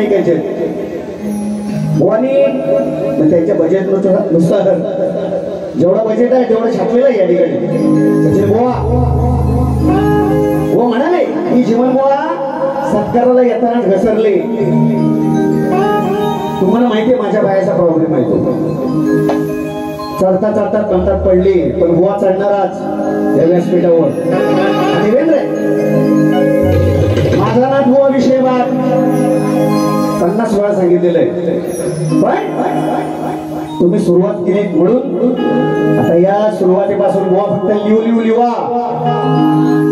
ऐकायचे बुवानी त्यांच्या बजेट नुसार जेवढा बजेट आहे तेवढं छापलेलं आहे या ठिकाणी सचिन बुवा वो म्हणाले की जीवन बुवा सत्काराला येताना घसरले तुम्हाला माहितीये माझ्या बायाचा प्रॉब्लेम आहे तो चढता चढता कंटात पडली पण बुवा चढणारच या व्यासपीठावर देवेंद्र माझा नाथ बुवा विषय बात 50 वेळा सांगितलेलं आहे पण तुम्ही सुरुवात केली म्हणून आता या सुरुवातीपासून बुवा फक्त लिवा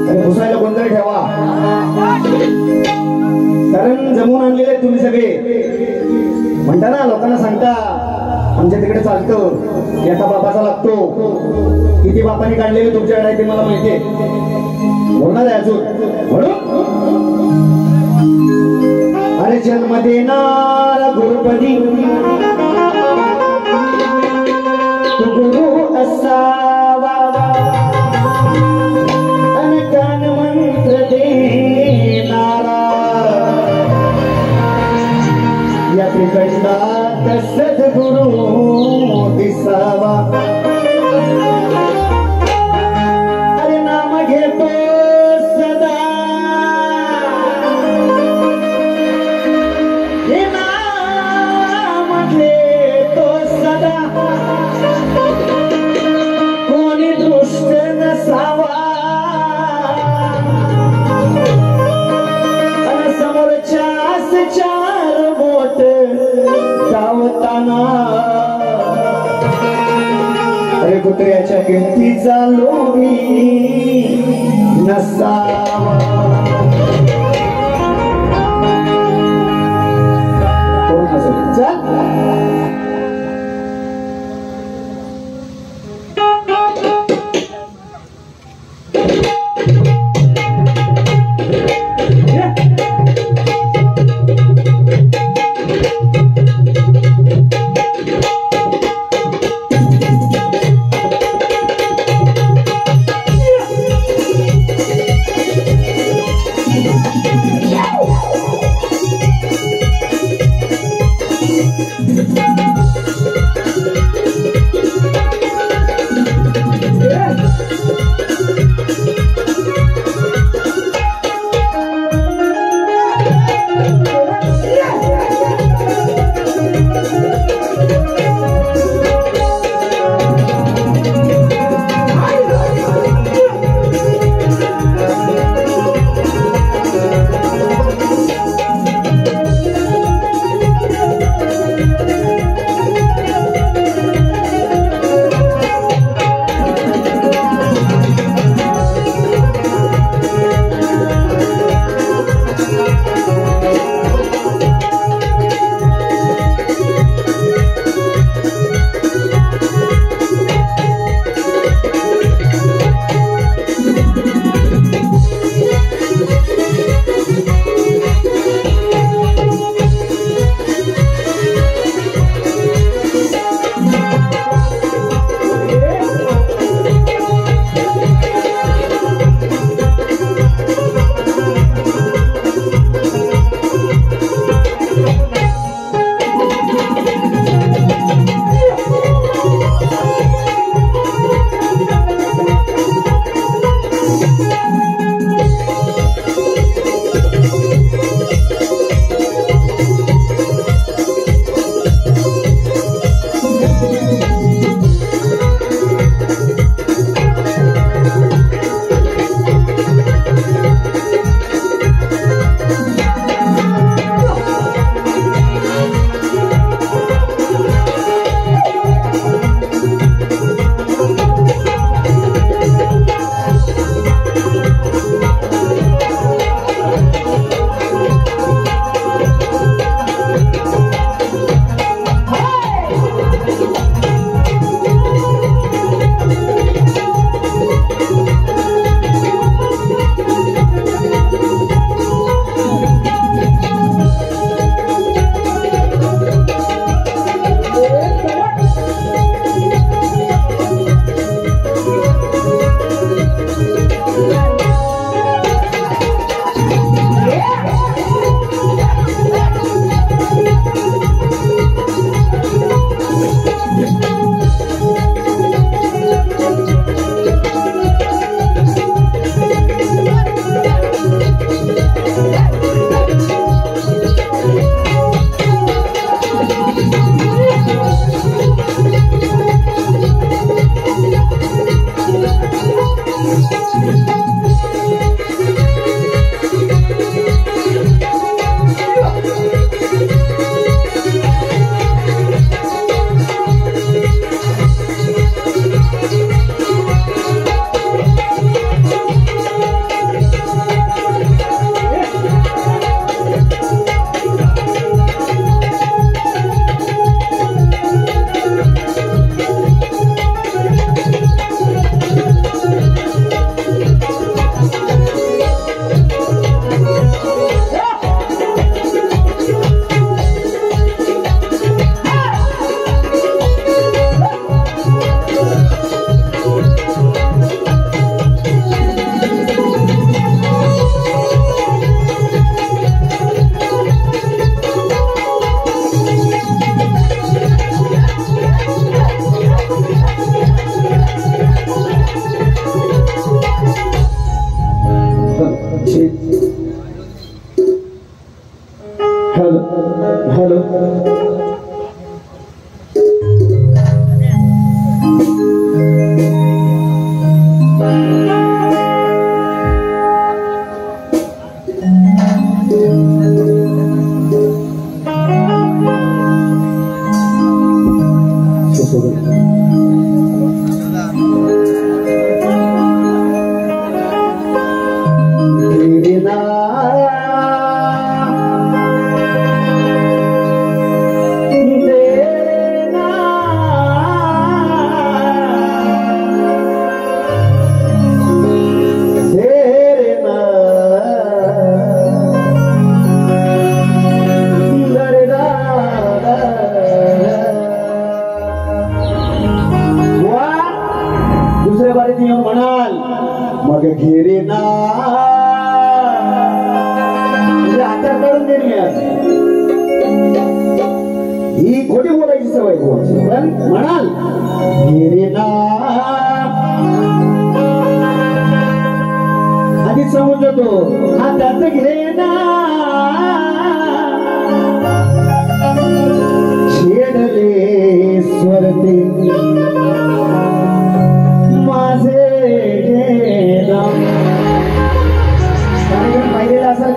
आणि पुसायला गोंधळ ठेवा कारण जमून आणलेले तुम्ही सगळे म्हणता ना लोकांना सांगता आमच्या तिकडे चालतं एका बापाचा लागतो किती बापाने काढलेले तुमच्याकडे आहे ते मला माहितीये होणार आहे अजून म्हणून अरे जन्म देणारा गुरुपदी तू गुरु असावा अनकान मंत्र देणारा या त्रिकंडात सद्गुरु दिसावा अरे नाम घेतो सदा हे नाम घेतो सदा कोणी दृष्ट नसावा आणि समोरच्यास चार बोट धावताना अरे कुत्र्याच्या किमतीचा लोभी नसावा कोण हसत चल हॅलो हॅलो म्हणाल मग घेरे ना आता करून देईल मी आज ही खोटी बोलायची सवय पण म्हणाल घेरे ना आधी समजतो हातात घे ना छेडले स्वरते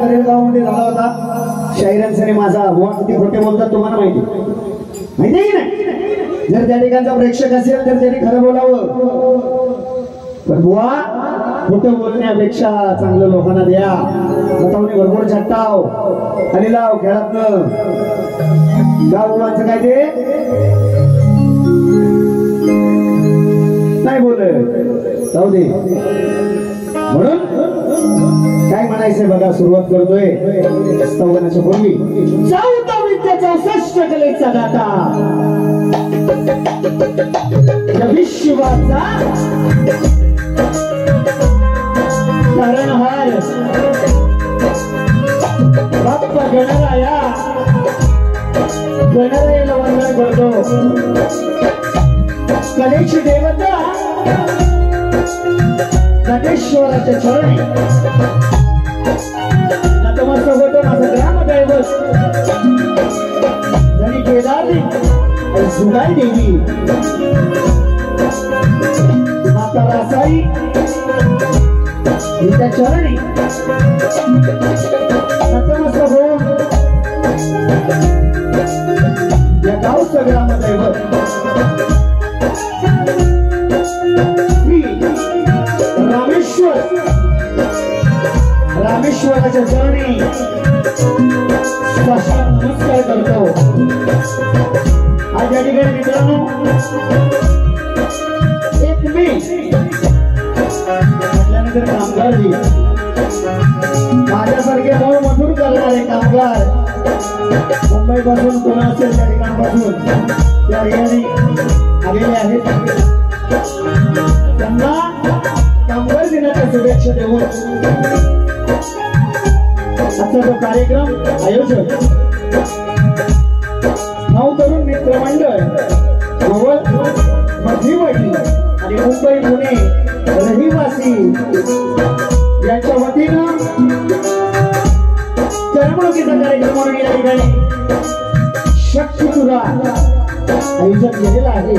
करेलगावमध्ये झाला होता शाहिरांसने माझा वॉट किती खोटे बोलतात तुम्हाला माहिती आहे की नाही जर त्या ठिकाणचा प्रेक्षक असेल तर त्यांनी खरं बोलावं पण बुवा खोटं बोलण्यापेक्षा चांगलं लोकांना द्या बतावणी भरपूर झट्टाव आणि लाव खेळातनं गावाचं काय ते नाही बोल जाऊ दे म्हणून काय म्हणायचंय बघा सुरुवात करतोय स्तवनाच्या पूर्वी चौथा विद्याचा षष्ठ कलेचा दाता या विश्वाचा तारणहार बाप्पा गणरायाला वंदन करतो कलेची देवता नटेश्वराच्या चरणी नतमस्तक होतो माझा ग्रामदैवत धनी केदारी आणि सुगाई देवी माता रासाई हिच्या चरणी नतमस्तक होऊन या गावचं ग्रामदैवत रामेश्वराच्या चरणी नमस्कार करतो आज या ठिकाणी मित्रांनो एक मी म्हटल्यानंतर कामगार जी माझ्यासारखे मूळ मजूर करणारे कामगार मुंबई पासून पुणे असेल त्या ठिकाणापासून त्या ठिकाणी आलेले आहेत त्यांना कामगार दिनाच्या शुभेच्छा देऊन आजचा जो कार्यक्रम आयोजक नवतरुण मित्र मंडळ मध्यवर्ती आणि मुंबई पुणे रहिवासी यांच्या वतीनं करमणुकीचा कार्यक्रम म्हणून या ठिकाणी शक्तीपुरा आयोजन केलेलं आहे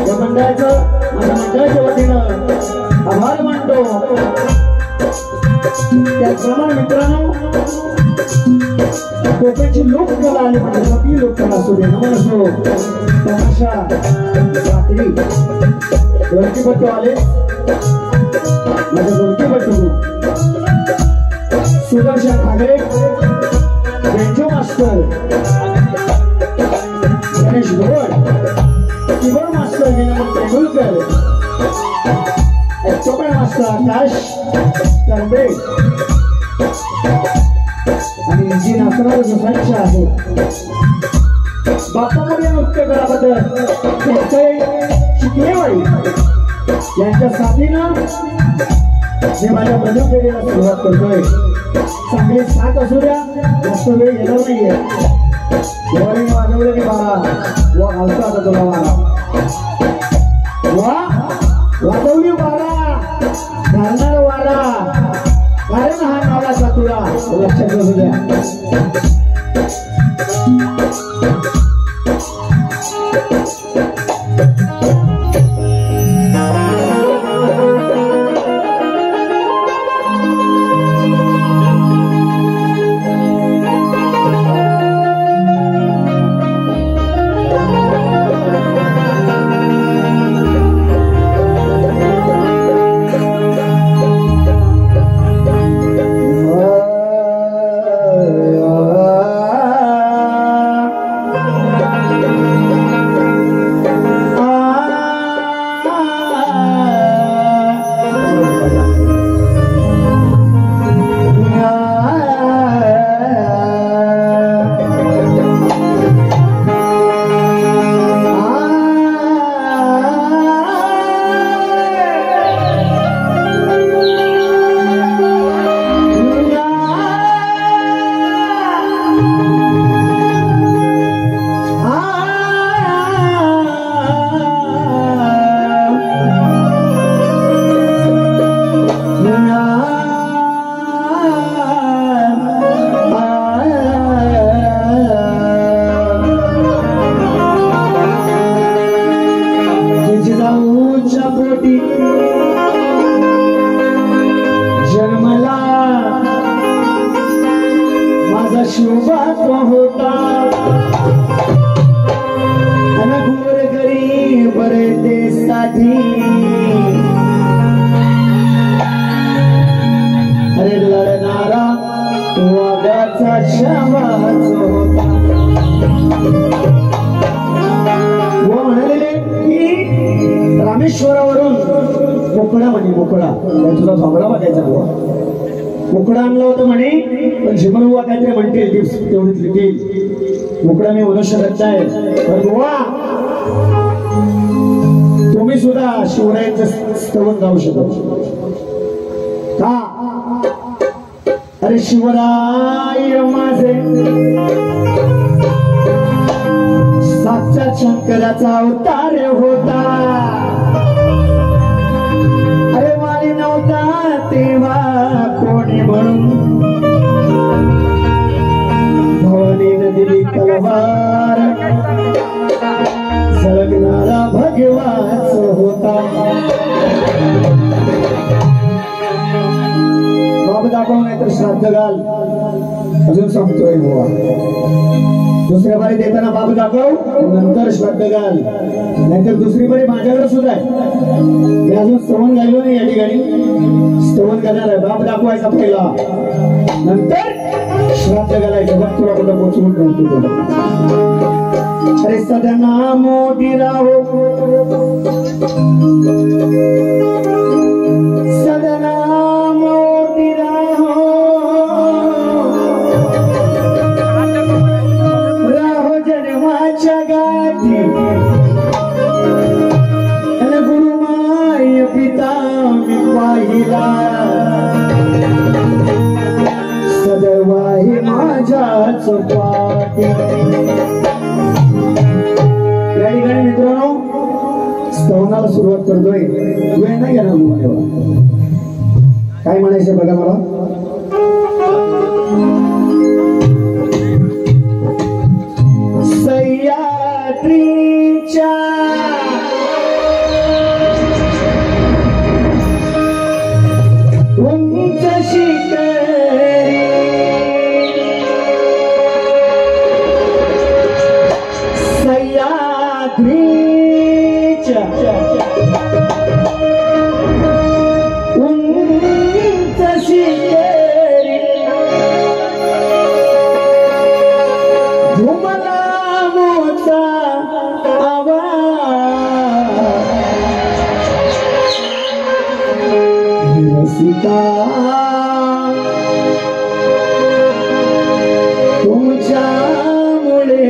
या मंडळाचं माझ्या मंडळाच्या वतीनं आभार मानतो त्याचप्रमाणे मित्रांनो कोकणची लोककला आली म्हणजे ती लोककला असू दे नमन असो तमाशा रात्री ढोलकीपट्टू आले माझ्या ढोलकीपट्टू Sudarshan Thackeray banjo master Ganesh Bhowad keyboard master Vinod Tendulkar चोपड मास्टर आकाश करबे आणि जी नाचणारे जो संच आहे बाप्पामध्ये नृत्य कराबद्दल शिकलेवाडी यांच्या साथीनं जे माझ्या प्रजन फेरीला सुरुवात करतोय चांगली साथ असू द्या जास्त वेळ येणार नाहीये देवाने वाजवले की बारा वा घालतो आता तुला बारा वा वाजवली बारा घालणार वारा लक्षात असू द्या. जन्मला माझा शिवबाचा होता अनघोर गरीब बरतेसाठी अरे लढणारा वाघाचा शाबाच होता. व म्हणालेले की रामेश्वरावरून मोकळा म्हणे मोकळा तुझा थांबडा बघायचा मोकळा आणला होता म्हणे पण शिमरुवा काहीतरी म्हणतील दिवस तेवढीच लिखील मोकळा मी होणं शकत नाही. तर गोवा तुम्ही सुद्धा शिवरायांचं स्तवन गाऊ शकत का? अरे शिवराय माझे साक्षात शंकराचा अवतार होता. अरे वाली नव्हता तेव्हा कोणी म्हणून भवानीने दिली तलवार झळकणारा भगवाच होता. बाब दाखव नाही तर श्राद्ध घाल अजून सांगतोय बुवा. दुसऱ्या बारी देताना बाब दाखव नंतर श्राद्ध घाल नाहीतर दुसरी बारी माझ्याकडे सुद्धा आहे. मी अजून स्तवन गायलो नाही या ठिकाणी स्तवन करणार आहे. बाब दाखवायचा पहिला नंतर श्राद्ध घालायचं. बघ तुला कुठं पोचवून ठेवतो. अरे सदना मोठी राहो सदना मोठी राहो राहो जन्माच्या गाठी अन गुरुमाय पिता मी पाहिला सदैवाही माझ्याच पाठी. या ठिकाणी मित्रांनो स्तवनाला सुरुवात करतोय. वेळ नाही घेणार मला काय म्हणायचं बघा मला. सह्याद्रीच्या उंच शिखरी सह्याद्रीच्या उंच शिखरी घुमला मोठा आवाज रसिका तुमच्यामुळे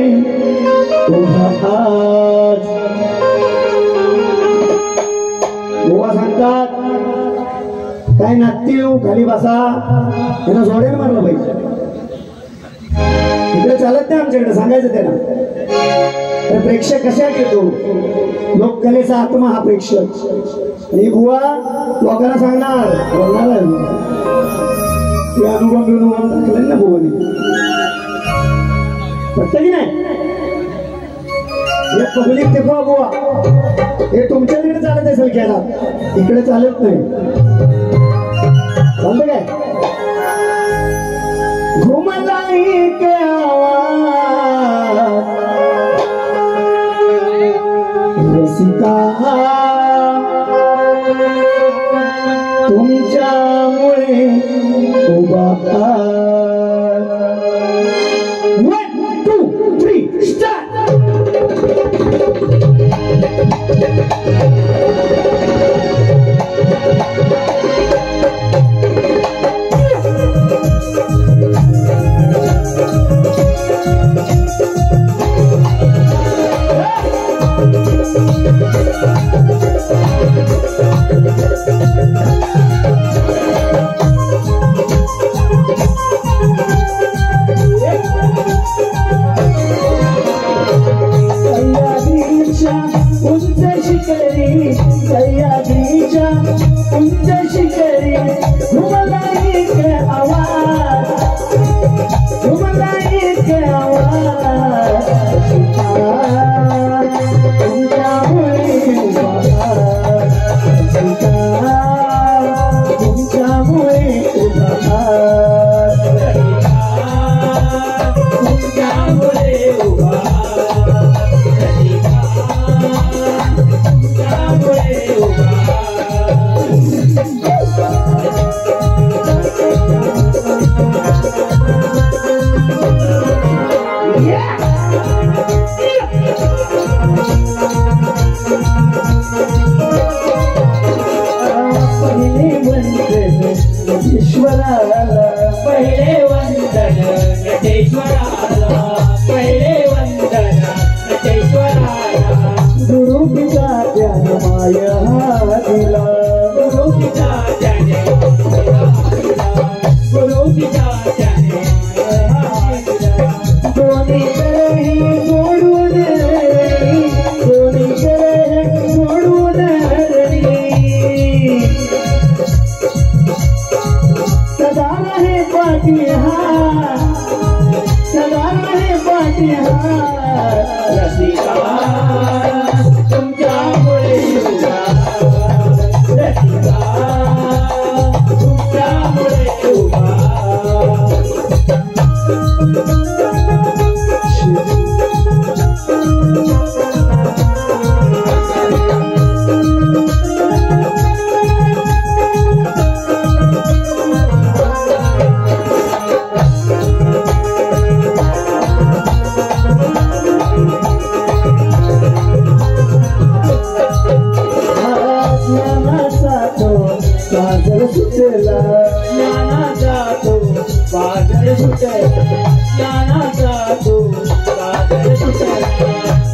उभा आज. गोवा सांगतात काय नाट्य खाली बसा त्यांना जोड्याला मारलं पाहिजे. इकडे चालत नाही आमच्याकडे सांगायचं त्यांना. तर प्रेक्षक कशात येतो लोककलेचा आत्मा हा प्रेक्षक. आणि बुवा लोकांना सांगणार बोलणार ते अनुभव टाकलं ना भुवनी पटत की नाही हे पब्लिक ते बुवा हे तुमच्या तिकडे चालत असेल खेळात इकडे चालत नाही चालतं काय घुमलाई के आवाज रसिका तुमच्यामुळे उभा 1 2 3 स्टार्ट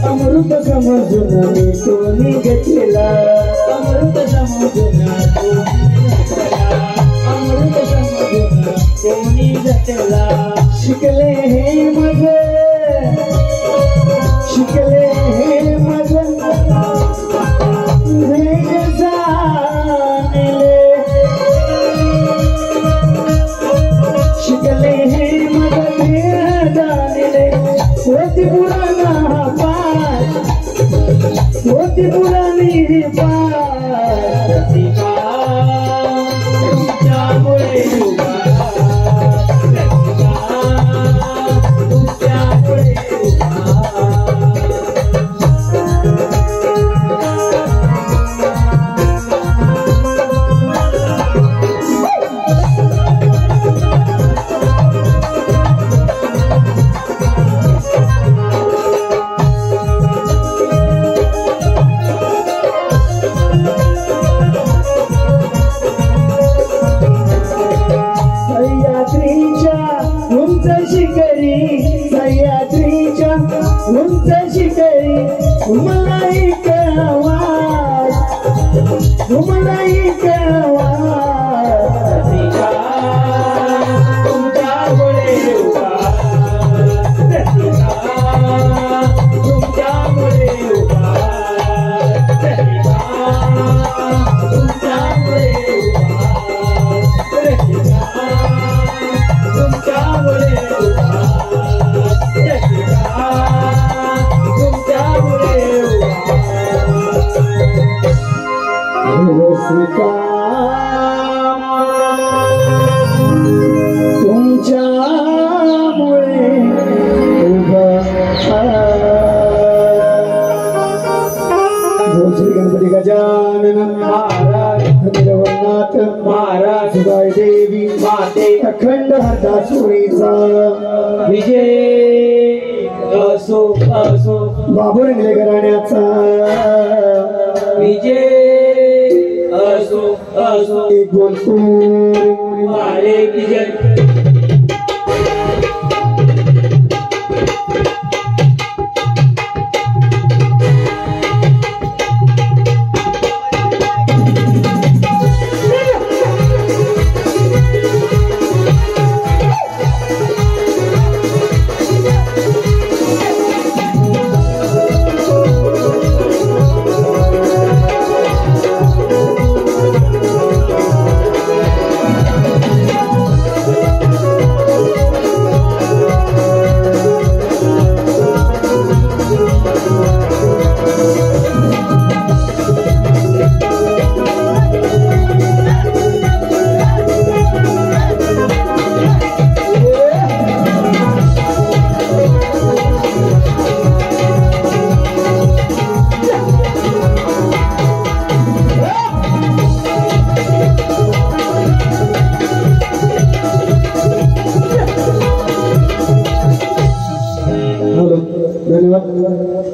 अमृत समजून मी कोणी घेतलेला अमृत समजून कोणी घेतलेला शिकले हे मग शिकले हे मग शिकले हे मग जाणले होती पुराणा पार होती पुराणी पार रसिका तुमच्यामुळे उभा रसिका अखंड हरदासुरीचा विजय असो असो बाबू रंगले घराण्याचा विजय असो असो एक बोलतो मारे विजय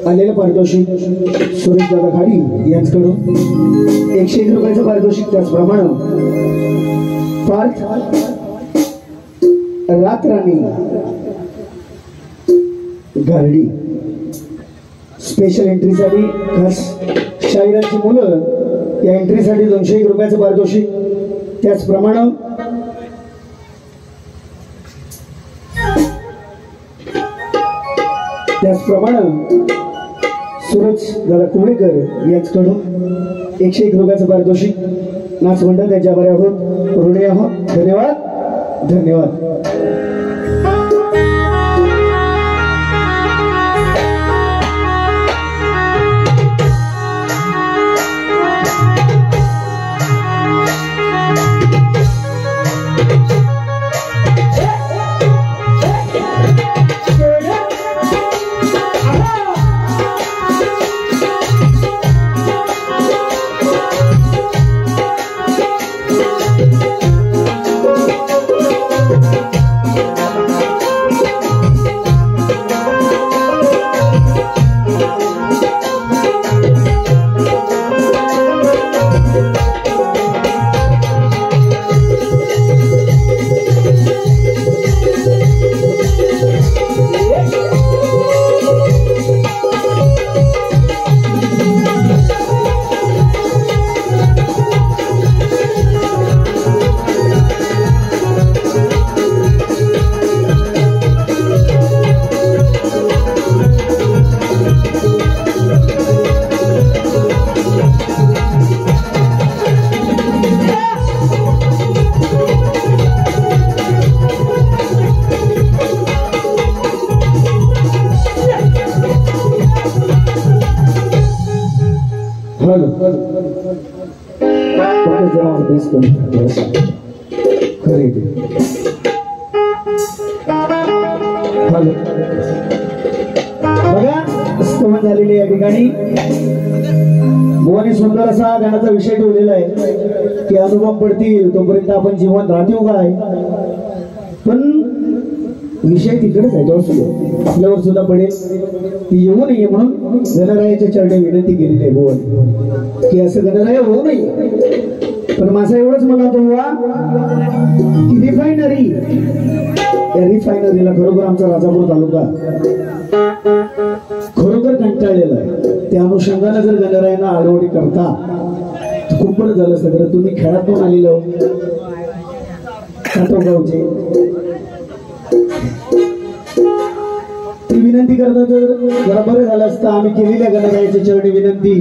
आलेलं पारितोषिक सुरेश दादा खाडी यांच्याकडून 101 रुपयाचं पारितोषिक. त्याचप्रमाणे पार्थ रातराणी गारडी स्पेशल एंट्रीसाठी खास शाहिरांची मुलं या एंट्रीसाठी 201 रुपयाचं पारितोषिक. त्याचप्रमाणे सूरज दादा कुवळेकर यांच्याकडून 101 रुपयाचं पारितोषिक. नाच मंडळ त्यांच्या बरे आहोत, ऋणी आहोत. धन्यवाद धन्यवाद. बघा झालेली या ठिकाणी भुवानी सुंदर असा गाण्याचा विषय ठेवलेला आहे की अनुभव पडतील तोपर्यंत आपण जीवन राहतो काय. पण विषय तिकडेच आहे, तो आपल्यावर सुद्धा पडेल ती येऊ नये म्हणून गणरायाच्या चरणी विनंती केलेली आहे भुवन की असं गणराय होऊ नये. पण माझा एवढंच म्हणतो बुवा की रिफायनरी, या रिफायनरीला खरोखर आमचा राजापूर तालुका खरोखर कंटाळलेला आहे. त्या अनुषंगाने जर गणरायांना आडवडी करता तर खूप बरं झालं. सगळं तुम्ही खेळातून आलेलो गावचे ती विनंती करता तर जरा बरं झालं असतं. आम्ही केलेल्या गणरायाच्या चरणी विनंती.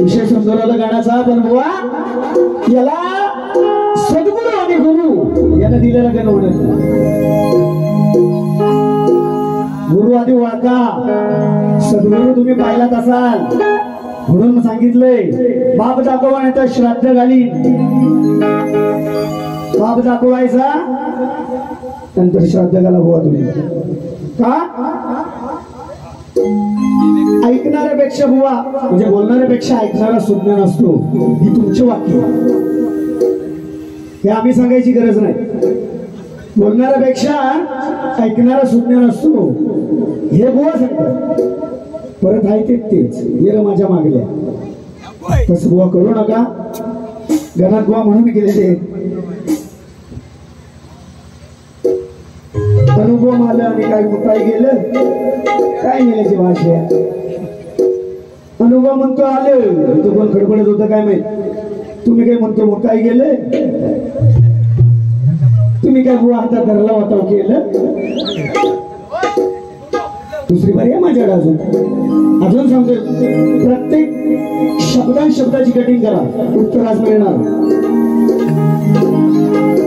विषय सुंदर होता गाण्याचा, पण बुवा याला सद्गुरू आणि गुरु याला दिलेला गण म्हणत. गुरु आधी ओळखा, सद्गुरू तुम्ही पाहिलात असाल म्हणून सांगितलंय. बाप दाखवा नाही तर श्राद्ध घालीन. बाप दाखवायचा नंतर श्राद्ध घाला बुवा तुम्ही. का ऐकणाऱ्यापेक्षा बुवा म्हणजे बोलणाऱ्यापेक्षा ऐकणारा सुज्ञ नसतो, ही तुमचे वाक्य. हे आम्ही सांगायची गरज नाही. बोलणाऱ्यापेक्षा ऐकणारा सुज्ञान असतो हे बुवा सांगतात. परत आहे तेच ये माझ्या मागल्या तसं बुवा करू नका. गणात बुवा म्हणून गेले ते अनुभव आलं आणि काय गेलं काय गेल्याची भाषा. अनुभव म्हणतो आलं तो कोण खडबडत होतं काय माहित. तुम्ही काय म्हणतो मग काय गेलं. तुम्ही काय बुवा हातात धरला होता केलं. दुसरी बारी आहे माझ्याकडे अजून सांगतो. प्रत्येक शब्दाची कटिंग करा उत्तर आज मिळणार.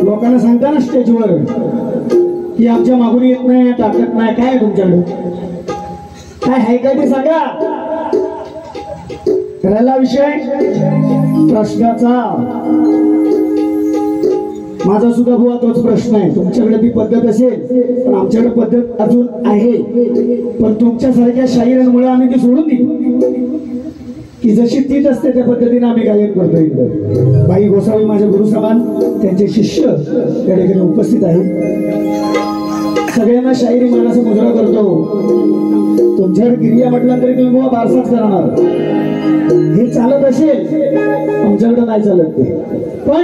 लोकांना सांगता ना स्टेजवर की आमच्या मागून येत नाही टाकत नाही काय तुमच्याकडे काय आहे काय ते सांगा. करायला विषय प्रश्नाचा माझा सुद्धा बुवा तोच प्रश्न आहे. तुमच्याकडे ती पद्धत असेल पण आमच्याकडे पद्धत अजून आहे. पण तुमच्यासारख्या शाहिरांमुळे आम्ही ती सोडून दिली की जशी तीच असते त्या पद्धतीने आम्ही गायन करतो. इकडं बाई गोसावी माझे गुरुसमान त्यांचे शिष्य त्या ठिकाणी उपस्थित आहेत. सगळ्यांना शाहिरी मानाचा मुजरा करतो. तुमच्याकडे क्रिया म्हटलं तरी तुम्ही बुवा बारसाच करणार. हे चालत असेल आमच्याकडे नाही चालत ते. पण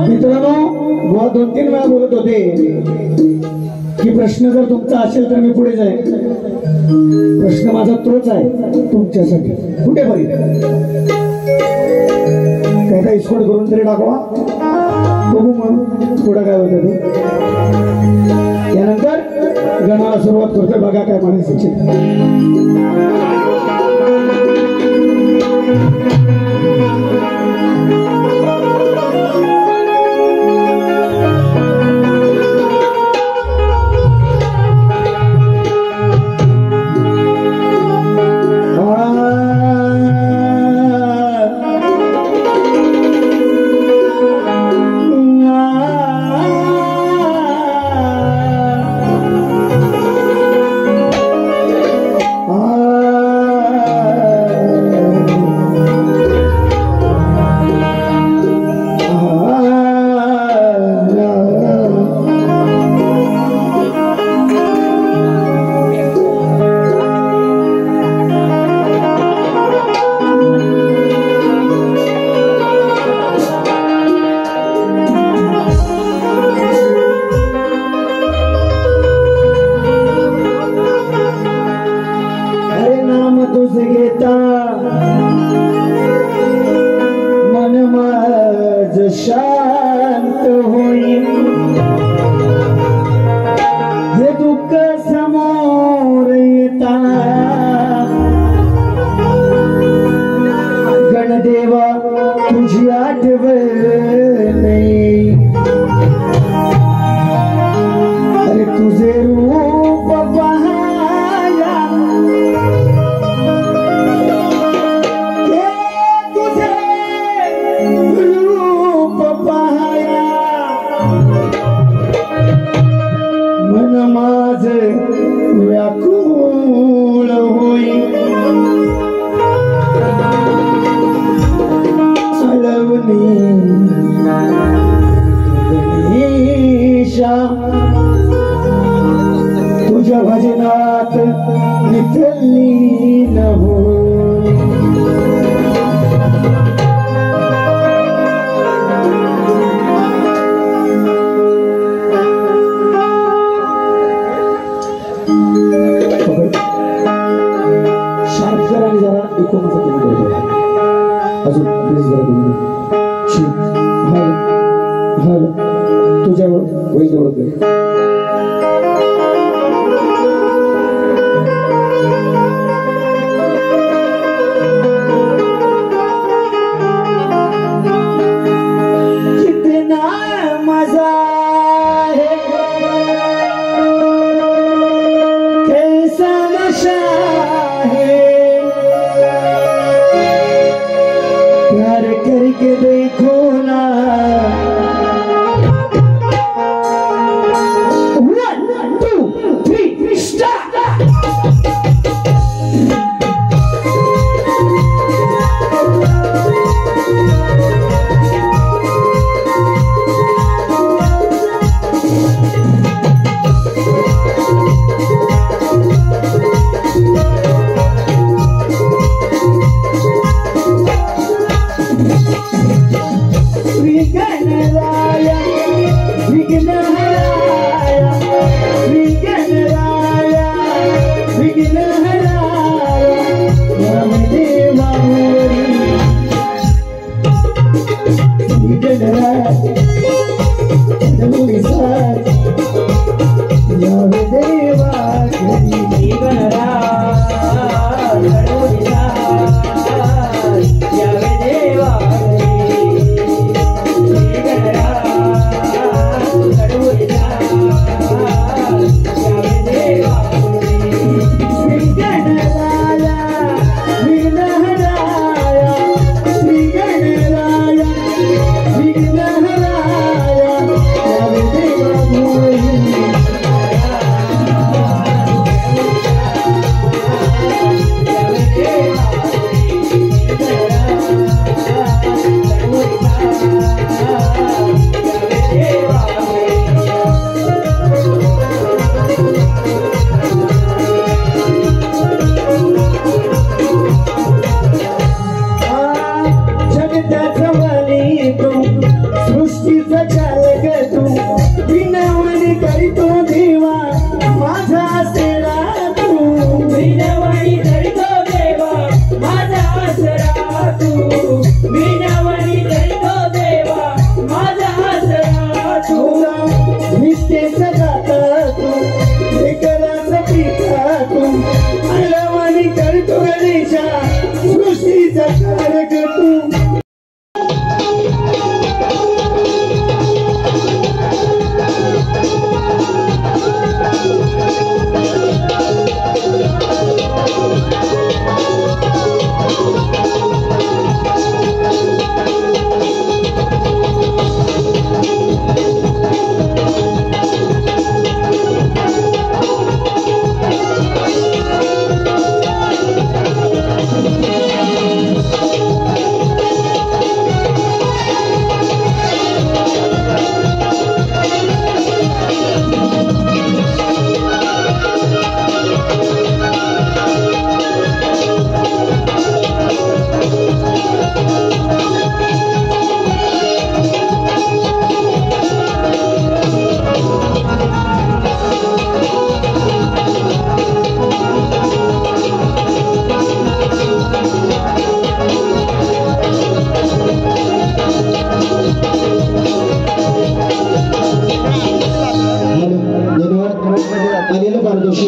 मित्रांनो बुवा 2-3 वेळा बोलत होते की प्रश्न जर तुमचा असेल तर मी पुढे जाईल. प्रश्न माझा तोच आहे तुमच्यासाठी. कुठे बरी काय इस्कोट करून तरी टाकवा बघू मग पुढं काय होतं ते. यानंतर गणाला सुरुवात करतोय. बघा काय म्हणायचं. शांत होईल हे दुःख समोर येता. गणदेवा तुझी आठवण अरे तुझे रूप पाहाया मन माझ व्याकुळ होई. अलवनी गणेशा तुझ्या भजनात नितलीन होई. अजून प्लीज तुझ्यावर होईल तेवढं. कितना मजा है कैसा नशा है प्यार करके देखो ना. 1, 2, 3 start. यावे देवा घरी गणराज घडवून जाय यावे देवा घरी गणराज घडवून जाय यावे देवा श्री गणराया विघ्नहराया श्री गणराया विघ्नहराया यावे देवा घरी जगताचा वाली तू सृष्टीचा चालक तू विनवणी करीतो देवा माझा आसरा तू विनवणी करीतो देवा माझा आसरा तू विनवणी करीतो देवा माझा आसरा तू नित्येचा दाता तू लेकराचा पिता तू अलवणी करतो गणेशा सृष्टीचा कारक तू आलेलं पारदर्शी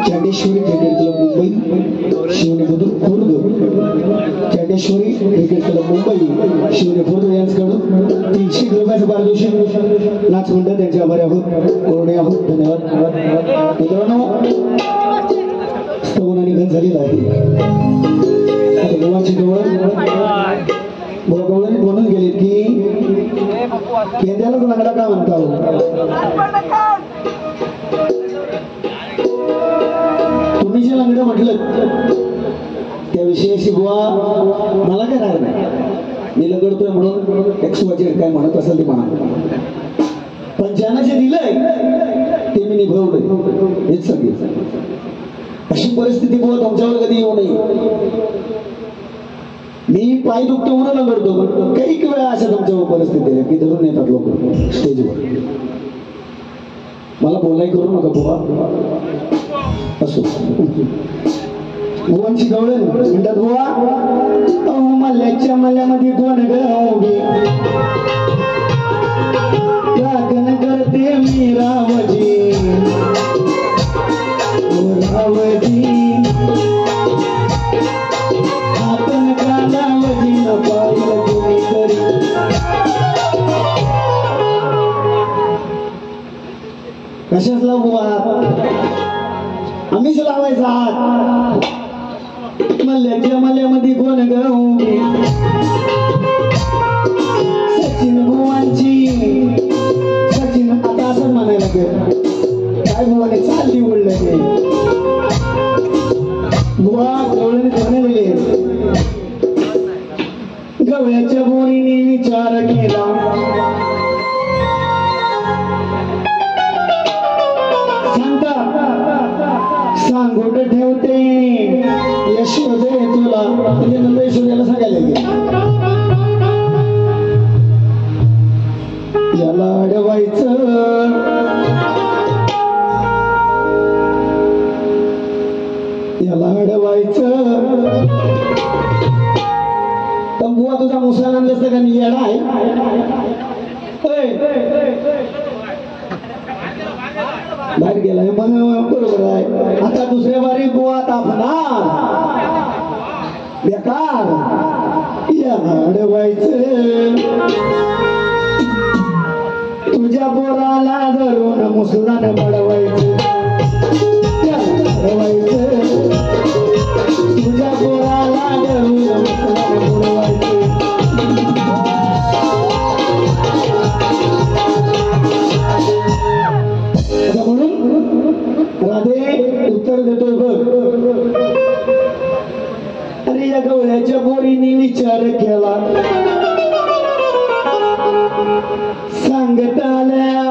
Chandeshwari cricket club Mumbai Shivane Budruk Khurd Chandeshwari cricket club Mumbai Shivane Khurd यांच्याकडून 300 रुपयाचं पारितोषिक नाच मंडळ त्यांचे आभारी आहोत कोरडे आहोत धन्यवाद मित्रांनो स्थगन आणि गण झालेला आहे आता मुलांची गवळण म्हणून गेले की केंद्रालाच लंगडा का म्हणता तुम्ही जे लंगडं म्हटलं त्याविषयी बुवा मला काय राग नाही मी लंगडतोय म्हणून एक्सवायझेड काय म्हणत असेल ते म्हणा पण ज्यानं जे दिलंय ते मी निभवलंय हेच सांगितलं अशी परिस्थिती बुवा तुमच्यावर कधी येऊ नये मी पाय दुखतो म्हणून लंगडतो काही वेळा अशा तुमच्यावर परिस्थिती आहे की धरून येतात लोक स्टेजवर मला बोलाय करू नका बुवा असो बुवांची गवळण म्हणतात बुवा मल्ल्याच्या मल्ल्यामध्ये कोण गवडी राखण करते मी रावजी रावजी आपण कालावधी न पाहिलं कोणी तरी कशाच लावू आम्हीच लावायचा हात मल्ल्याच्या मल्ल्यामध्ये कोण गवडी सचिन बुवांची सचिन आता असं म्हणायला गेलं काय बुवाने चालली उडलं ते बुवा गवळीने म्हणाले गवळ्याच्या बोरीने विचार केला सांगोट ठेवते यशोदे तुला म्हणजे नंद यशोदेला सांगायला गेले याला अडवायचं याला अडवायचं तर बुवा तुझा मुसलमान जसं का येडा आहे बाहेर गेलाय मग बरोबर आहे. आता दुसऱ्या बारी बुवा तापणार बेकार या अडवायचं तुझ्या बोराला धरून मुसलाने बडवायचं अडवायचं तुझ्या बोराला धरून मुसलाने बुडवायचं. म्हणून राधे उत्तर देतोय बघ. अरे या गवळ्याच्या बोरीने विचार केला सांगत आल्या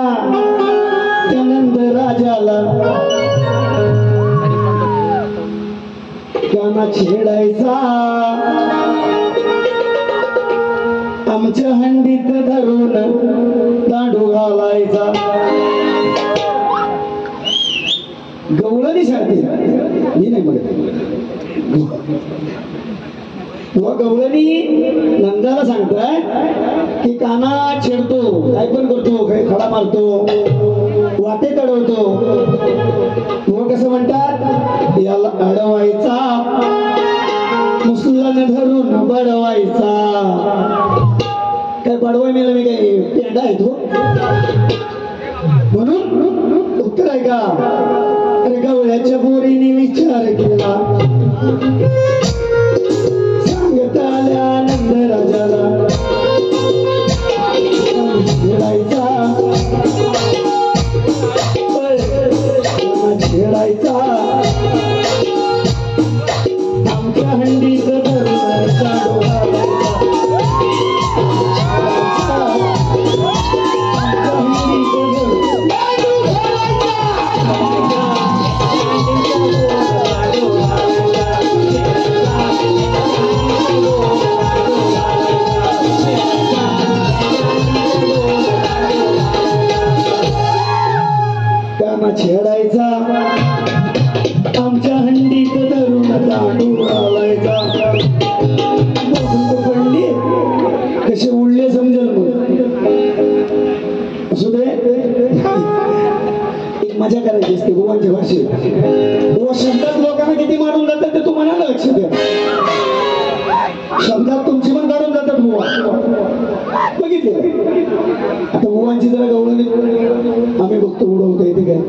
त्या नंद राजाला काना छेडायचा आमच्या हंडीत धरून दांडू घालायचा. गवळणी सांगते मी नाही म्हणत. गवळणी नंदाला सांगताय की काना छेडतो काय पण करतो काही खडा मारतो वाटे चढवतो. व कसं म्हणतात याला अडवायचा मुसलाने धरून बडवायचा. काय बडवाय मेला मी काय पेंडा आहे तो म्हणून उत्तर आहे का. अरे गवळ्याच्या बोरीने विचार केला सांगत आल्या नंद राजाला छेडायचा छेडायचा आमच्या हंडीत धरून छेडायचा आमच्या हंडीत धरून दांडू घालायचा. पडली कसे उडले समजेल मग. असू दे एक मजा करायची असते गोवांच्या भाषेत. गोवा शब्दात लोकांना किती मारून जातात ते तुम्हाला लक्ष द्या. शब्दात तुमची पण काढून जातात गोवा बघितले. आता गोवांची जरा गवळणी आम्ही बघतो उडवता येते काय.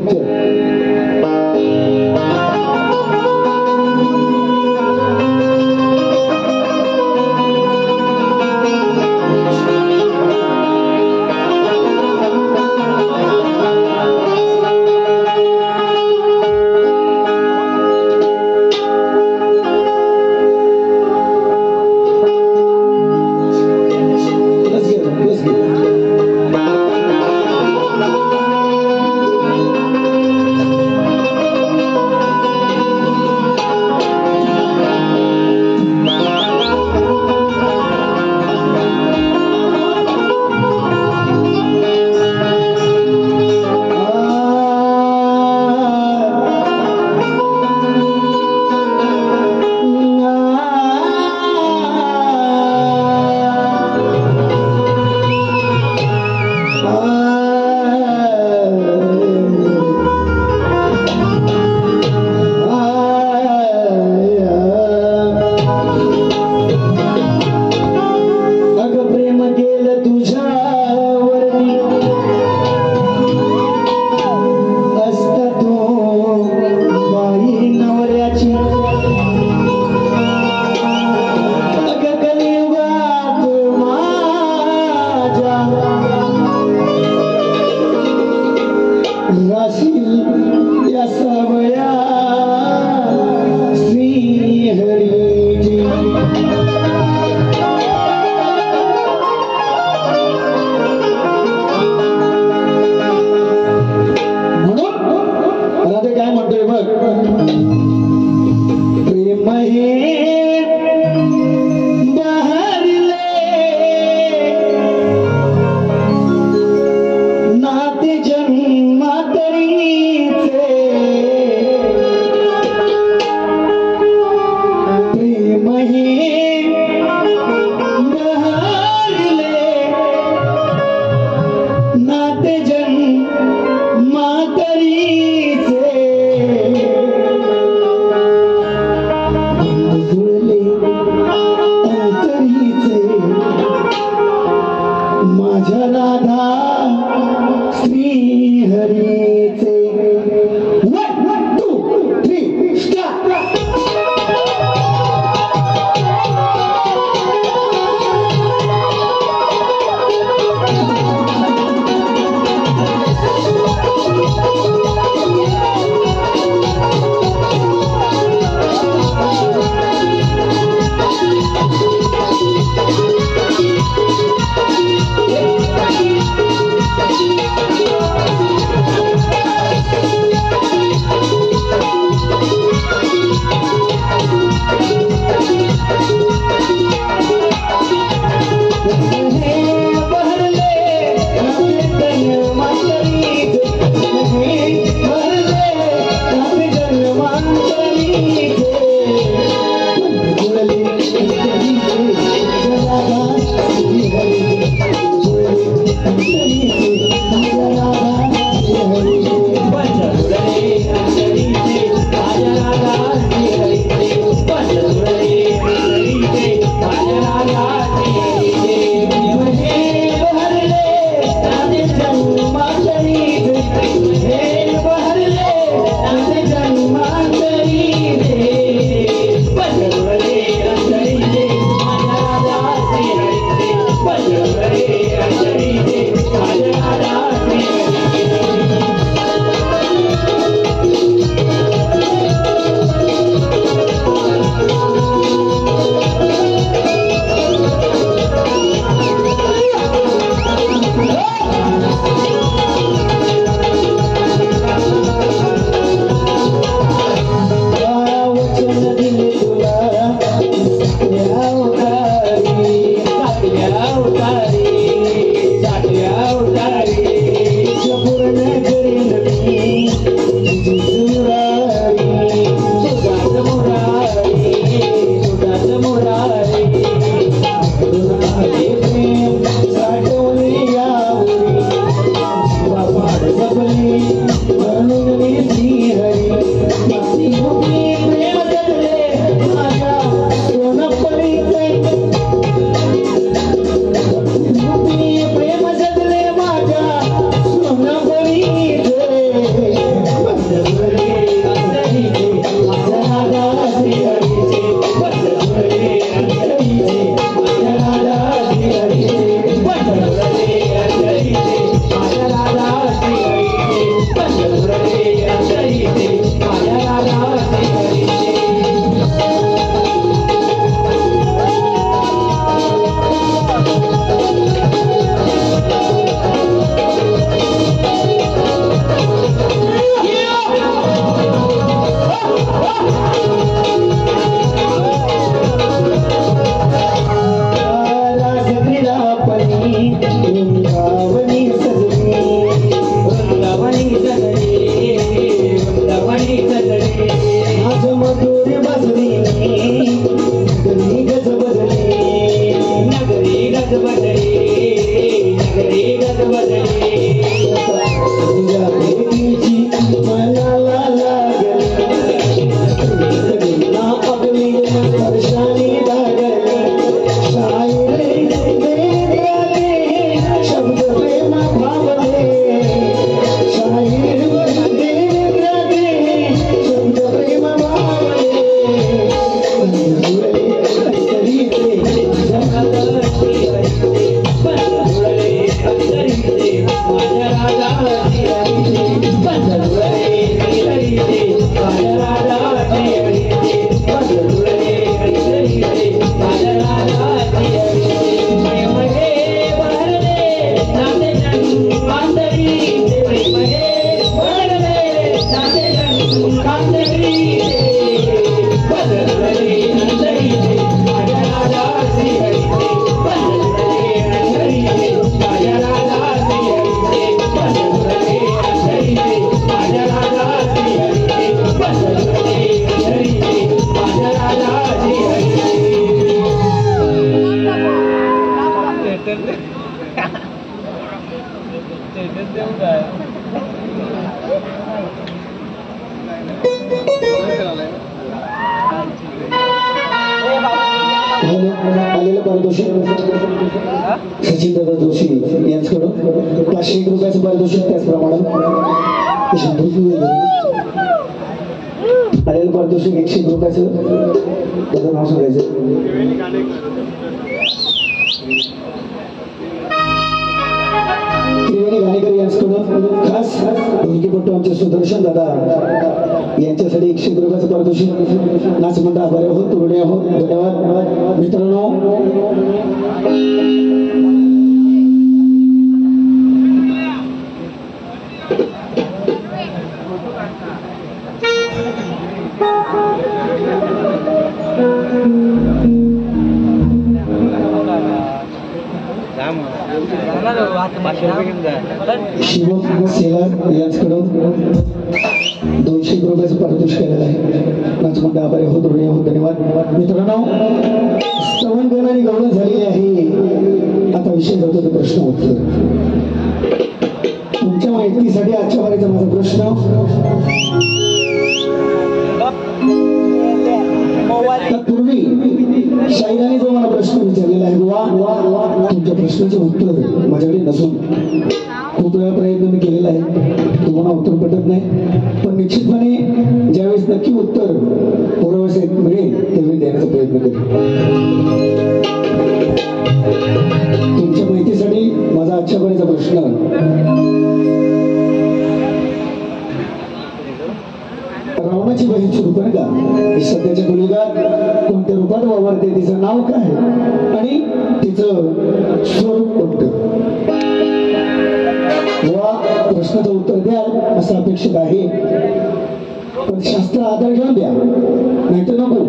नाते जन्मा तरीचे हरीचे 1 2 3 स्टार्ट पारितोषिक सचिन दादा जोशी यांच्याकडून 501 रुपयाचं पारितोषिक, त्याचप्रमाणे आलेलं पारितोषिक 101 रुपयाचं. त्याचं नाव सांगायचं. त्रिवेणी घाणेकर यांच्याकडून खास ढोलकीपट्टू आमचे सुदर्शन दादा यांच्यासाठी 101 रुपयाचं पारितोषिक. नाच म्हणता आभारी आहोत, तुरडे आहोत. धन्यवाद मित्रांनो. शिवम सेलार यांच्याकडून 200 रुपयाचं पारितोषिक केलेलं आहे. नाचमंडळ आभारी आहोत, ऋणी आहोत. धन्यवाद मित्रांनो. श्रवण करणारी गौरव झालेली आहे. आता विषय करतो तो प्रश्न उत्तर. तुमच्या माहितीसाठी आजच्या वारीचा माझा प्रश्न, पूर्वी शाहिदाने जो मला प्रश्न विचारलेला आहे, तुमच्या प्रश्नाचे उत्तर माझ्याकडे नसून खूप वेळा प्रयत्न मी केलेला आहे, तुम्हाला उत्तर पटत नाही. पण निश्चितपणे ज्यावेळेस नक्की उत्तर पूर्ववसात मिळेल त्यावेळी देण्याचा प्रयत्न करेन. तुमच्या माहितीसाठी माझा आजच्या वेळेचा प्रश्न, रावणाची बहीण शूर्पणखा ही सध्याच्या कलियुगात कोणत्या रूपात वावरते, तिचं नाव काय आणि तिचं स्वरूप कोणतं? वा प्रश्नाचं उत्तर द्याल असं अपेक्षित आहे, पण शास्त्र आधार घेऊन द्या, नाहीतर नको.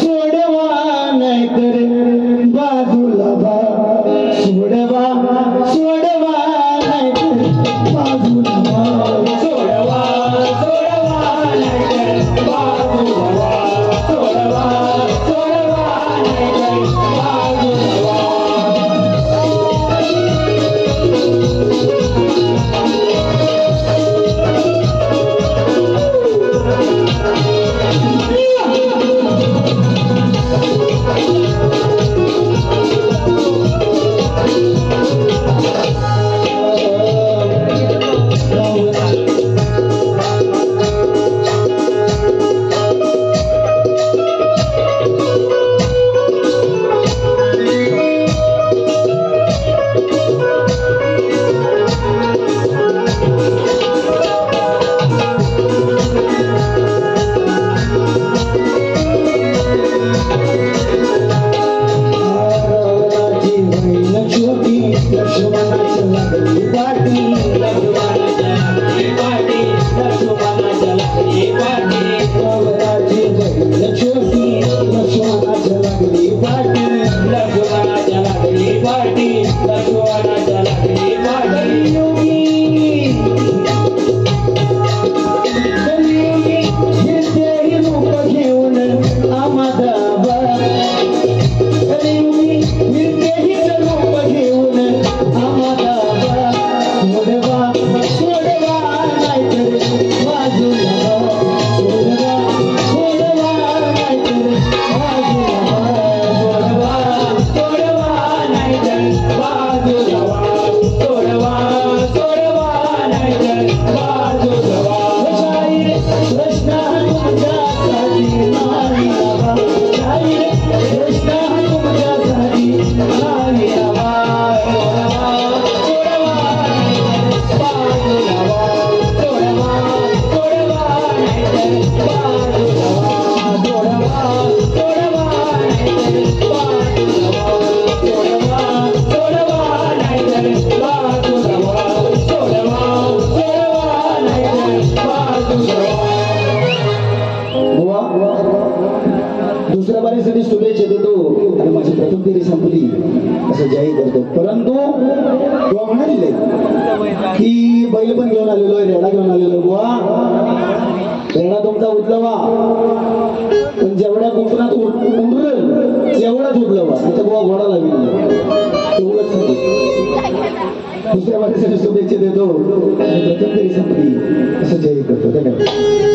सोडवा नाहीतर बाजूला फेरी संपली असं जाहीर करतो. परंतु तेव्हा म्हणाले की बैल पण घेऊन आलेलो आहे, रेडा घेऊन आलेलो बुवा, रेडा तुमचा उचलवा, पण जेवढ्या कोकणात उडरेल एवढाच उचलवा, आता बुवा घोडा लागेल तेवढंच. दुसऱ्या वर्षासाठी शुभेच्छा देतो आणि प्रथम फेरी संपली असं जाहीर करतो.